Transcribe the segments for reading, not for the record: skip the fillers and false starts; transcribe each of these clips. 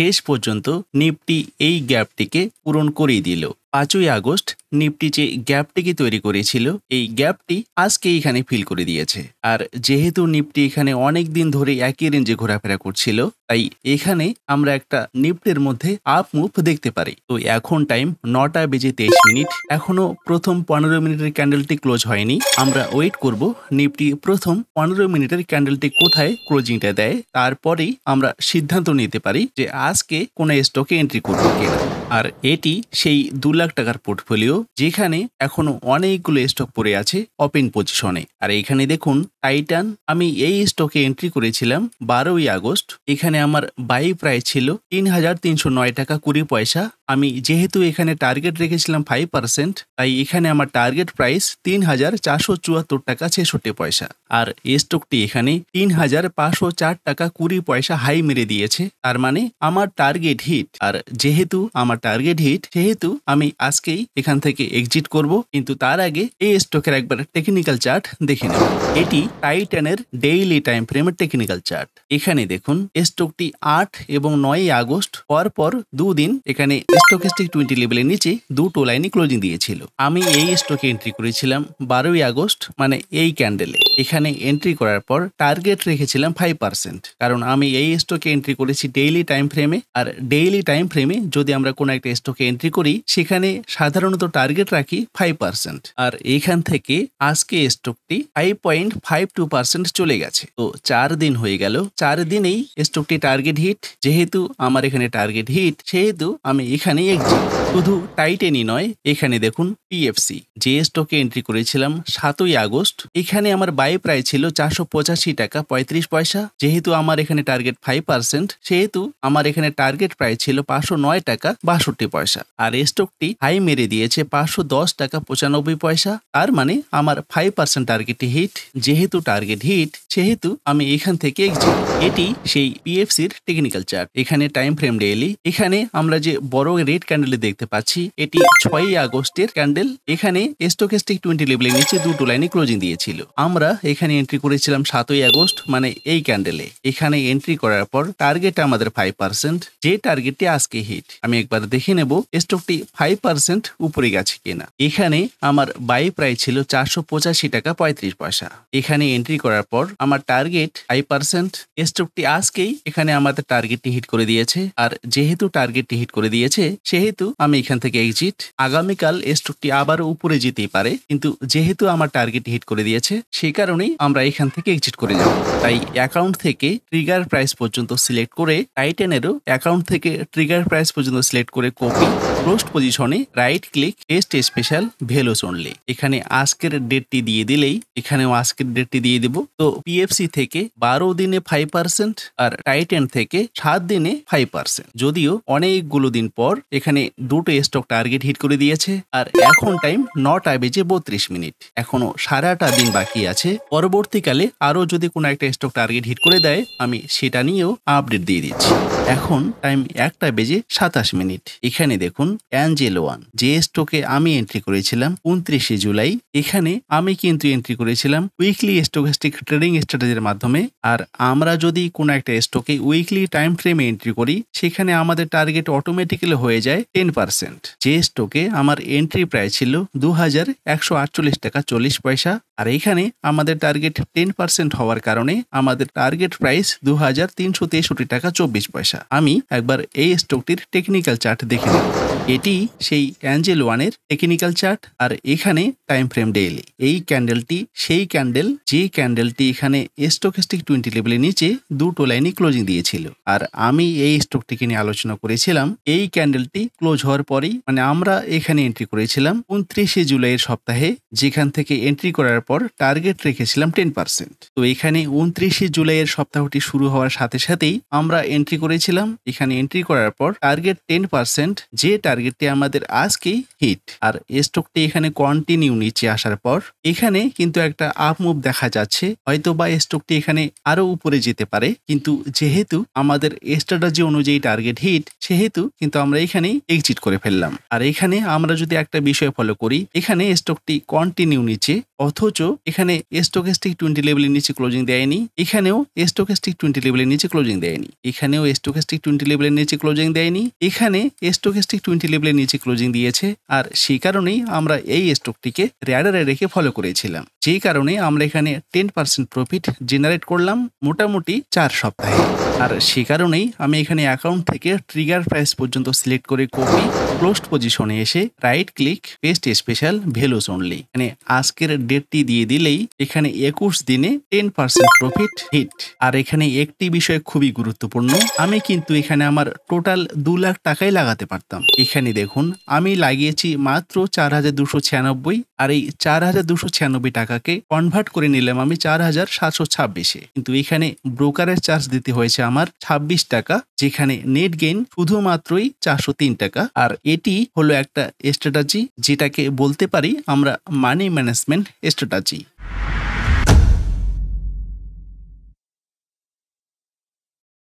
শেষ পর্যন্ত নিফটি এই গ্যাপটিকে পূরণ করেই দিল। 5ই আগস্ট নিফটি যে গ্যাপটিকে তৈরি করেছিল এই গ্যাপটি আজকে এখানে ফিল করে দিয়েছে। আর যেহেতু নিফটি এখানে অনেক দিন ধরে একই রেঞ্জে ঘোরাফেরা করছিল, তাই এখানে আমরা একটা নিফটির মধ্যে আপ মুভ দেখতে পারি। তো এখন টাইম 9:23। এখনো প্রথম 15 মিনিটের ক্যান্ডেলটি ক্লোজ হয়নি। আমরা ওয়েট করব নিফটি প্রথম 15 মিনিটের ক্যান্ডেলটি কোথায় ক্লোজিংটা দেয়, তারপরেই আমরা সিদ্ধান্ত নিতে পারি যে আজকে কোন স্টকে এন্ট্রি করব কিনা। আর এটি সেই 2 লাখ টাকার পোর্টফোলিও, যেখানে এখনো অনেকগুলো স্টক পড়ে আছে ওপেন পজিশনে। আর এখানে দেখুন টাইটান, আমি এই স্টকে এন্ট্রি করেছিলাম 12ই আগস্ট। এখানে আমার বাই প্রাইস ছিল 3,309 টাকা 20 পয়সা। আমি যেহেতু এখানে টার্গেট রেখেছিলাম 5%, তাই এখানে আমার টার্গেট প্রাইস 3,474 টাকা 66 পয়সা। আর স্টকটি এখানে 3,504 টাকা 20 পয়সা হাই মেরে দিয়েছে। তার মানে আমার টার্গেট হিট। আর যেহেতু আমার টার্গেট হিট, সেহেতু আমি আজকেই এখান থেকে এক্সিট করব। কিন্তু তার আগে এই স্টকের একবার টেকনিক্যাল চার্ট দেখে নেব। এটি টাইটানের ডেইলি টাইম ফ্রেমের টেকনিক্যাল চার্ট। এখানে দেখুন স্টকটি 8 এবং 9 আগস্ট পর 2 দিন এখানে স্টকিস্টিক 20 লেভেলের নিচে দুটো লাইনে ক্লোজিং দিয়েছিল। আমি এই স্টকে এন্ট্রি করেছিলাম 12ই আগস্ট, মানে এই ক্যান্ডেলে। এখানে এন্ট্রি করার পর টার্গেট রেখেছিলাম 5%, কারণ আমি এই স্টকে এন্ট্রি করেছি ডেইলি টাইম ফ্রেমে। আর ডেইলি টাইম ফ্রেমে যদি আমরা কোনো একটা স্টকে এন্ট্রি করি, সেখানে সাধারণত টার্গেট রাখি 5%। আর এখান থেকে আজকে স্টকটি 5.52% চলে গেছে। তো 4 দিন হয়ে গেল, 4 দিনেই স্টকটি টার্গেট হিট। যেহেতু আমার এখানে টার্গেট হিট, সেহেতু আমি এখানেই এক্সিট। শুধু টাইটেনই নয়, এখানে দেখুন পিএফসি, যে স্টকে এন্ট্রি করেছিলাম 7ই আগস্ট। এখানে আমার বাই প্রাইস ছিল 485 টাকা 35 পয়সা। যেহেতু আমার এখানে টার্গেট 5%, সেহেতু আমার এখানে টার্গেট প্রাইস ছিল 509 টাকা 62 পয়সা। আর স্টকটি হাই মেরে দিয়েছে 510 টাকা 95 পয়সা। তার মানে আমার 5% টার্গেট হিট। যেহেতু টার্গেট হিট, সেহেতু আমি এখান থেকে এক্সিট। এটি সেই পিএফসির টেকনিক্যাল চার্ট। এখানে টাইম ফ্রেম ডেইলি। এখানে আমরা যে বড় রেড ক্যান্ডেল দেখতে পাচ্ছি, এটি 6ই আগস্টের ক্যান্ডেল। এখানে স্টকিস্টিক 20 লেভেলের নিচে দুটো লাইনে ক্লোজিং দিয়েছিল। আমরা এখানে এন্ট্রি করেছিলাম 7ই আগস্ট, মানে এই ক্যান্ডেলে। এখানে এন্ট্রি করার পর টার্গেট আমাদের 5%, যে টার্গেটটি আজকে হিট। আমি একবার দেখে নেব স্টকটি 5% উপরে গেছে কিনা। এখানে আমার বাই প্রাইস ছিল 485 টাকা 35 পয়সা। এখানে এন্ট্রি করার পর আমার টার্গেট 5%। স্টকটি আজকেই এখানে আমাদের টার্গেটটি হিট করে দিয়েছে। আর যেহেতু টার্গেটটি হিট করে দিয়েছে, সেহেতু আমি এখান থেকে এক্সিট। আগামীকাল স্টকটি আবারও উপরে যেতেই পারে, কিন্তু যেহেতু আমার টার্গেট হিট করে দিয়েছে, সেই কারণেই আমরা এখান থেকে এক্সিট করে যাব। তাই অ্যাকাউন্ট থেকে ট্রিগার প্রাইস পর্যন্ত সিলেক্ট করে, টাইটানেরও অ্যাকাউন্ট থেকে ট্রিগার প্রাইস পর্যন্ত সিলেক্ট করে কপি, ক্লোজড পজিশনে right click, test special, values only. এখানে আজকের ডেটটি দিয়ে দিলেই এখানেও আজকের ডেটটি দিয়ে দেব। তো পিএফসি থেকে 12 দিনে 5%, আর টাইটান থেকে 7 দিনে 5%। যদিও অনেকগুলো দিন পর এখানে দুটো স্টক টার্গেট হিট করে দিয়েছে। আর এখন টাইম 9:32। এখনো সারাটা দিন বাকি আছে। পরবর্তীকালে আরো যদি কোনো একটা স্টক টার্গেট হিট করে দেয়, আমি সেটা নিয়েও আপডেট দিয়ে দিচ্ছি। এখন টাইম 1:27। এখানে দেখুন অ্যাঞ্জেল ওয়ান, যে স্টকে আমি এন্ট্রি করেছিলাম 29শে জুলাই। এখানে আমি কিন্তু এন্ট্রি করেছিলাম উইকলি স্টকিস্টিক ট্রেডিং স্ট্র্যাটেজির মাধ্যমে। আর আমরা যদি কোনো একটা স্টকে উইকলি টাইম ফ্রেমে এন্ট্রি করি, সেখানে আমাদের টার্গেট অটোমেটিক্যালি হয়ে যায় 10%। যে স্টকে আমার এন্ট্রি প্রাইস ছিল 2,148 টাকা 40 পয়সা। আর এখানে আমাদের টার্গেট 10% হওয়ার কারণে আমাদের টার্গেট প্রাইস 2,363 টাকা 24 পয়সা। আমি একবার এই স্টকটির টেকনিক্যাল চার্ট দেখে নেব। এটি সেই অ্যাঞ্জেল ওয়ানের টেকনিক্যাল চার্ট। আর এখানে টাইম ফ্রেম ডেইলি। এই ক্যান্ডেলটি সেই ক্যান্ডেল, যে ক্যান্ডেলটি এখানে স্টকিস্টিক 20 লেভেলের নিচে দুটো লাইনে ক্লোজিং দিয়েছিল। আর আমি এই স্টকটিকে নিয়ে আলোচনা করেছিলাম এই ক্যান্ডেলটি ক্লোজ হওয়ার পরেই, মানে আমরা এখানে এন্ট্রি করেছিলাম 29শে জুলাইয়ের সপ্তাহে, যেখান থেকে এন্ট্রি করার পর টার্গেট রেখেছিলাম 10%। তো এখানে 29শে জুলাইয়ের সপ্তাহটি শুরু হওয়ার সাথে সাথেই আমরা এন্ট্রি করেছিলাম। এখানে এন্ট্রি করার পর টার্গেট 10%, যে টার্গেটটি আমাদের আজকেই হিট। আর স্টকটি এখানে কন্টিনিউ নিচে আসার পর এখানে কিন্তু একটা আপ মুভ দেখা যাচ্ছে। হয়তো বা স্টকটি এখানে আরো উপরে যেতে পারে, কিন্তু যেহেতু আমাদের স্ট্র্যাটেজি অনুযায়ী টার্গেট হিট, সেহেতু কিন্তু আমরা এখানেই এক্সিট করে ফেললাম। আর এখানে আমরা যদি একটা বিষয় ফলো করি, এখানে স্টকটি কন্টিনিউ নিচে, অথচ এখানে স্টকেস্টিক 20 লেভেলের নিচে ক্লোজিং দেয়নি, এখানেও স্টকেস্টিক 20 লেভেলের নিচে ক্লোজিং দেয়নি, এখানেও স্টকেস্টিক 20 লেভেলের নিচে ক্লোজিং দেয়নি, এখানে স্টকেস্টিক 20 লেভেলের নিচে ক্লোজিং দিয়েছে। আর সেই কারণেই আমরা এই স্টকটিকে র্যাডারে রেখে ফলো করেছিলাম, যেই কারণে আমরা এখানে 10% প্রফিট জেনারেট করলাম মোটামুটি 4 সপ্তাহে। আর সেই কারণেই আমি এখানে অ্যাকাউন্ট থেকে ট্রিগার প্রাইস পর্যন্ত সিলেক্ট করে কপি, ক্লোজড পজিশনে এসে right click, paste special, values only, মানে আজকের ডেটটি দিয়ে দিলেই এখানে 21 দিনে 10% প্রফিট হিট। আর এখানে একটি বিষয় খুবই গুরুত্বপূর্ণ, আমি কিন্তু এখানে আমার টোটাল 2 লাখ টাকাই লাগাতে পারতাম। এখানে দেখুন আমি লাগিয়েছি মাত্র 4296, আর এই 4296 টাকাকে কনভার্ট করে নিলাম আমি 4726-এ, কিন্তু এখানে ব্রোকারের চার্জ দিতে হয়েছে আমার 26 টাকা, যেখানে নেট গেইন শুধুমাত্রই 403 টাকা। আর এটি হলো একটা স্ট্র্যাটেজি, যেটাকে বলতে পারি আমরা money management strategy.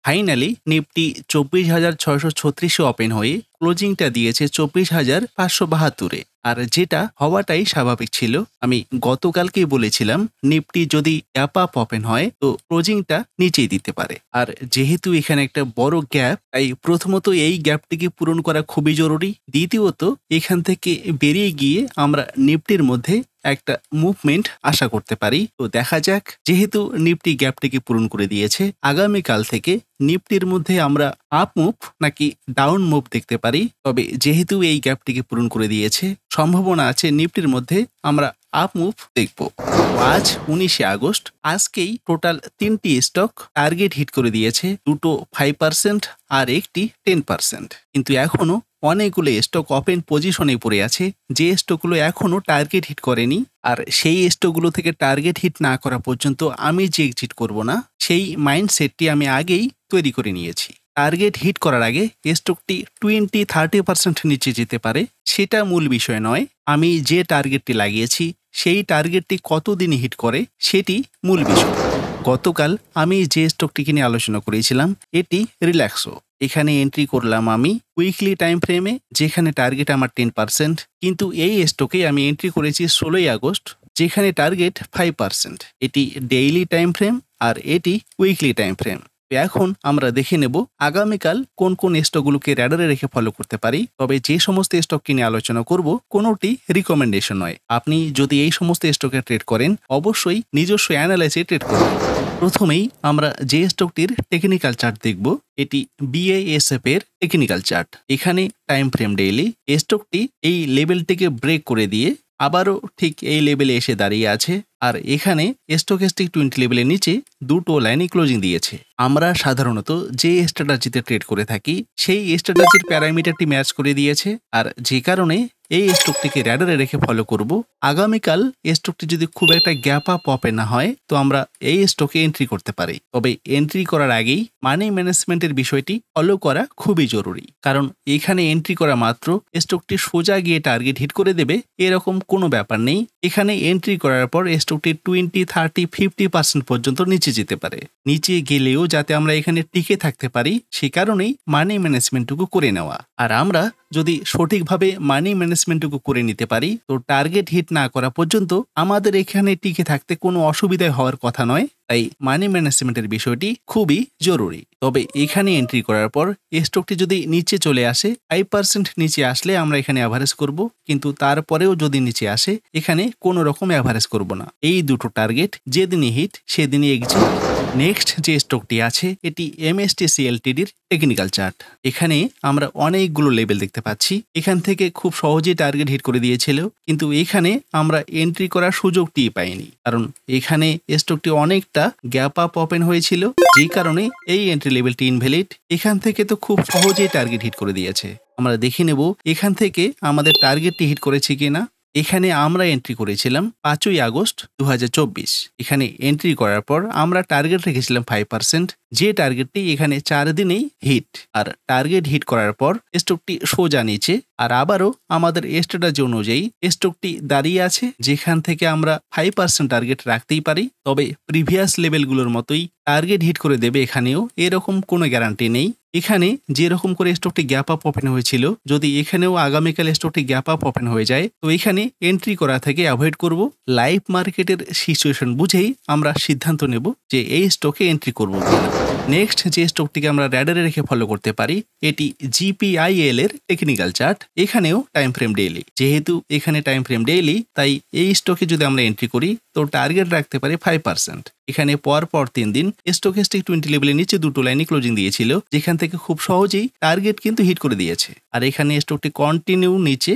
Finally Nifty 24,636-এ ওপেন হয়ে ক্লোজিংটা দিয়েছে 24,572-এ। আর যেটা হওয়াটাই স্বাভাবিক ছিল। আমি গতকালকেই বলেছিলাম নিফটি যদি গ্যাপ আপ ওপেন হয় তো ক্লোজিংটা নিচেই দিতে পারে। আর যেহেতু এখানে একটা বড় গ্যাপ, তাই প্রথমত এই গ্যাপটিকে পূরণ করা খুবই জরুরি। দ্বিতীয়ত এখান থেকে বেরিয়ে গিয়ে আমরা নিফটির মধ্যে একটা মুভমেন্ট আশা করতে পারি। তো দেখা যাক, যেহেতু নিফটি গ্যাপটিকে পূরণ করে দিয়েছে, আগামীকাল থেকে নিফটির মধ্যে আমরা আপ মুভ নাকি ডাউন মুভ দেখতে পারি। তবে যেহেতু এই গ্যাপটিকে পূরণ করে দিয়েছে, সম্ভাবনা আছে নিফটির মধ্যে আমরা আপ মুভ দেখব। আজ 19শে আগস্ট, আজকেই টোটাল 3টি স্টক টার্গেট হিট করে দিয়েছে, দুটো 5% আর একটি 10%। কিন্তু এখনো অনেকগুলো স্টক ওপেন পজিশনে পড়ে আছে, যে স্টকগুলো এখনো টার্গেট হিট করেনি। আর সেই স্টকগুলো থেকে টার্গেট হিট না করা পর্যন্ত আমি যে এক্সিট করব না, সেই মাইন্ডসেটটি আমি আগেই তৈরি করে নিয়েছি। টার্গেট হিট করার আগে স্টকটি 20-30% নিচে যেতে পারে, সেটা মূল বিষয় নয়। আমি যে টার্গেটটি লাগিয়েছি সেই টার্গেটটি কতদিনে হিট করে সেটি মূল বিষয়। গতকাল আমি যে স্টকটিকে নিয়ে আলোচনা করেছিলাম এটি রিল্যাক্সো। এখানে এন্ট্রি করলাম আমি উইকলি টাইম ফ্রেমে, যেখানে টার্গেট আমার 10%, কিন্তু এই স্টকে আমি এন্ট্রি করেছি 16ই আগস্ট, যেখানে টার্গেট 5%। এটি ডেইলি টাইম ফ্রেম আর এটি উইকলি টাইম ফ্রেম। এখন আমরা দেখে নেব আগামীকাল কোন কোন স্টকগুলোকে র্যাডারে রেখে ফলো করতে পারি। তবে যে সমস্ত স্টক নিয়ে আলোচনা করব কোনোটি রিকমেন্ডেশন নয়। আপনি যদি এই সমস্ত স্টকে ট্রেড করেন অবশ্যই নিজস্ব অ্যানালাইসে ট্রেড করবেন। প্রথমেই আমরা যে স্টকটির টেকনিক্যাল চার্ট দেখব, এটি BISF এর টেকনিক্যাল চার্ট। এখানে টাইম ফ্রেম ডেইলি, স্টকটি এই লেভেলটিকে ব্রেক করে দিয়ে আবারও ঠিক এই লেভেলে এসে দাঁড়িয়ে আছে। আর এখানে স্টকেস্টিক 20 লেভেলের নিচে দুটো লাইনে ক্লোজিং দিয়েছে। আমরা সাধারণত যে স্ট্র্যাটেজিতে ট্রেড করে থাকি সেই স্ট্র্যাটেজির প্যারামিটারটি ম্যাচ করে দিয়েছে, আর যে কারণে এই স্টকটিকে র্যাডারে রেখে ফলো করব। আগামীকাল স্টকটি যদি খুব একটা গ্যাপ আপ ওপেন না হয় তো আমরা এই স্টকে এন্ট্রি করতে পারি। তবে এন্ট্রি করার আগেই মানি ম্যানেজমেন্টের বিষয়টি ফলো করা খুবই জরুরি, কারণ এখানে এন্ট্রি করা মাত্র স্টকটি সোজা গিয়ে টার্গেট হিট করে দেবে এরকম কোনো ব্যাপার নেই। এখানে এন্ট্রি করার পর স্টকটি 20-30-50% পর্যন্ত নিচে যেতে পারে। নিচে গেলেও যাতে আমরা এখানে টিকে থাকতে পারি সে কারণেই মানি ম্যানেজমেন্টটুকু করে নেওয়া। আর আমরা যদি সঠিকভাবে মানি ম্যানেজমেন্টটুকু করে নিতে পারি তো টার্গেট হিট না করা পর্যন্ত আমাদের এখানে টিকে থাকতে কোনো অসুবিধা হওয়ার কথা নয়। তাই মানি ম্যানেজমেন্টের বিষয়টি খুবই জরুরি। তবে এখানে এন্ট্রি করার পর স্টকটি যদি নিচে চলে আসে, 5% নিচে আসলে আমরা এখানে অ্যাভারেজ করব, কিন্তু তারপরেও যদি নিচে আসে এখানে কোনো রকম অ্যাভারেজ করব না। এই দুটো টার্গেট যেদিনই হিট সেদিনই এক্সিট। নেক্সট যে স্টকটি আছে এটি MSTC Ltdর টেকনিক্যাল চার্ট। এখানে আমরা অনেকগুলো লেভেল দেখতে পাচ্ছি। এখান থেকে খুব সহজেই টার্গেট হিট করে দিয়েছিল, কিন্তু এখানে আমরা এন্ট্রি করার সুযোগটি পাইনি, কারণ এখানে স্টকটি অনেকটা গ্যাপ আপ ওপেন হয়েছিল, যে কারণে এই এন্ট্রি লেভেলটি ইনভ্যালিড। এখান থেকে তো খুব সহজেই টার্গেট হিট করে দিয়েছে। আমরা দেখে নেব এখান থেকে আমাদের টার্গেটটি হিট করেছে কিনা। এখানে আমরা এন্ট্রি করেছিলাম 5ই আগস্ট 2024। এখানে এন্ট্রি করার পর আমরা টার্গেট রেখেছিলাম 5%, যে টার্গেটটি এখানে 4 দিনেই হিট। আর টার্গেট হিট করার পর স্টকটি সোজা নিচে, আর আবারও আমাদের স্ট্র্যাটেজি অনুযায়ী স্টকটি দাঁড়িয়ে আছে, যেখান থেকে আমরা 5% টার্গেট রাখতেই পারি। তবে প্রিভিয়াস লেভেলগুলোর মতোই টার্গেট হিট করে দেবে এখানেও এরকম কোনো গ্যারান্টি নেই। এখানে যেরকম করে স্টকটি গ্যাপ আপ ওপেন হয়েছিল, যদি এখানেও আগামীকাল স্টকটি গ্যাপ আপ ওপেন হয়ে যায়, তো এখানে এন্ট্রি করা থেকে অ্যাভয়েড করব। লাইভ মার্কেটের সিচুয়েশন বুঝেই আমরা সিদ্ধান্ত নেব যে এই স্টকে এন্ট্রি করব কিনা। নেক্সট যে স্টকটিকে আমরা র্যাডারে রেখে ফলো করতে পারি, এটি জিপিআইএল এর টেকনিক্যাল চার্ট। এখানেও টাইম ফ্রেম ডেইলি, যেহেতু এখানে টাইম ফ্রেম ডেইলি, তাই এই স্টকে যদি আমরা এন্ট্রি করি তো টার্গেট রাখতে পারি 5%। এখানে পর 3 দিন স্টকেস্টিক 20 লেভেলের নিচে দুটো লাইনে ক্লোজিং দিয়েছিল, যেখান থেকে খুব সহজেই টার্গেট কিন্তু হিট করে দিয়েছে। আর এখানে স্টকটি কন্টিনিউ নিচে,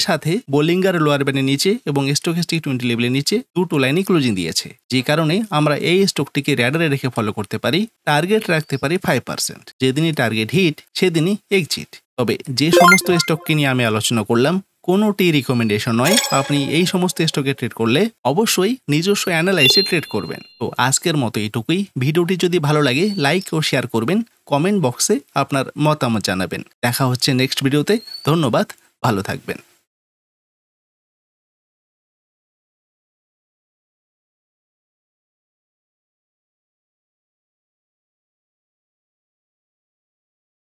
সাথে বোলিঙ্গার লোয়ার ব্যান্ডের নিচে এবং স্টকেস্টিক 20 লেভেলের নিচে দুটো লাইনে ক্লোজিং দিয়েছে, যে কারণে আমরা এই স্টকটিকে র্যাডারে রেখে ফলো করতে পারি। টার্গেট রাখতে পারি 5%। যেদিনই টার্গেট হিট সেদিনই এক্সিট। তবে যে সমস্ত স্টককে নিয়ে আমি আলোচনা করলাম, কোনোটি রিকমেন্ডেশন নয়। আপনি এই সমস্ত স্টকে ট্রেড করলে অবশ্যই নিজস্ব অ্যানালাইসে ট্রেড করবেন। তো আজকের মতো এইটুকুই। ভিডিওটি যদি ভালো লাগে লাইক ও শেয়ার করবেন, কমেন্ট বক্সে আপনার মতামত জানাবেন। দেখা হচ্ছে নেক্সট ভিডিওতে। ধন্যবাদ, ভালো থাকবেন।